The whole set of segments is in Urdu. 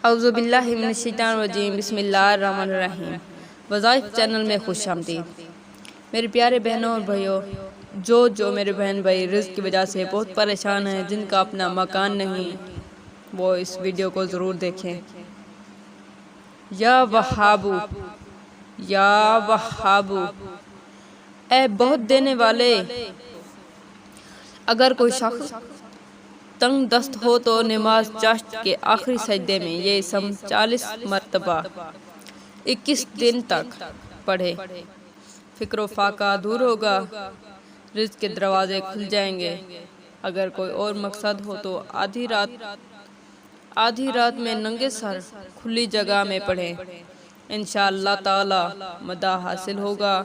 اعوذ باللہ من الشیطان الرجیم، بسم اللہ الرحمن الرحیم۔ وظائف چینل میں خوش آمدید۔ میرے پیارے بہنوں اور بھائیوں، جو میرے بہن بھائی رزق کی وجہ سے بہت پریشان ہیں، جن کا اپنا مکان نہیں، وہ اس ویڈیو کو ضرور دیکھیں۔ یا وہابو، یا وہابو، اے بہت دینے والے، اگر کوئی شخص تنگ دست ہو تو نماز چاشت کے آخری سجدے میں یہ اسم 40 مرتبہ 21 دن تک پڑھے، فکر و فاقہ دور ہوگا، رزق کے دروازے کھل جائیں گے۔ اگر کوئی اور مقصد ہو تو آدھی رات میں ننگے سر کھلی جگہ میں پڑھیں، انشاءاللہ تعالی مدح حاصل ہوگا۔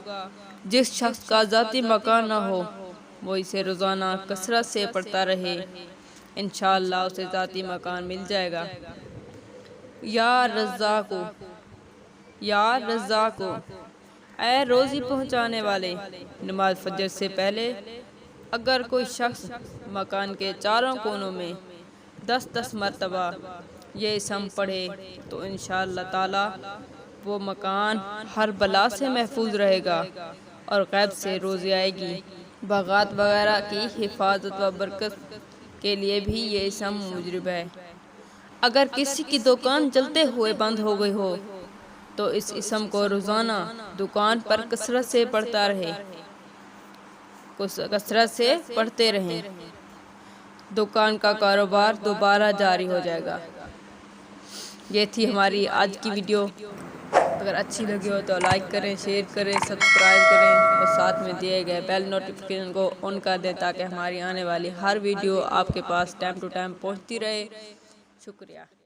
جس شخص کا ذاتی مکان نہ ہو وہ اسے روزانہ کثرت سے پڑھتا رہے، انشاءاللہ اسے ذاتی مکان مل جائے گا۔ یا رزاقو، یا رزاقو، اے روزی پہنچانے والے، نماز فجر سے پہلے اگر کوئی شخص مکان کے چاروں کونوں میں 10 مرتبہ یہ اسم پڑھے تو انشاءاللہ تعالی وہ مکان ہر بلا سے محفوظ رہے گا اور غیب سے روزی آئے گی۔ باغات وغیرہ کی حفاظت و برکت کے لیے بھی یہ اسم موجب ہے۔ اگر کسی کی دکان چلتے ہوئے بند ہو گئی ہو تو اس اسم کو روزانہ دکان پر کثرت سے پڑھتا رہے، کثرت سے پڑھتے رہیں، دکان کا کاروبار دوبارہ جاری ہو جائے گا۔ یہ تھی ہماری آج کی ویڈیو۔ اگر اچھی لگی ہو تو لائک کریں، شیئر کریں، سبسکرائب کریں اور ساتھ میں دیے گئے بیل نوٹیفیکیشن کو آن کر دیں تاکہ ہماری آنے والی ہر ویڈیو آپ کے پاس ٹائم ٹو ٹائم پہنچتی رہے۔ شکریہ۔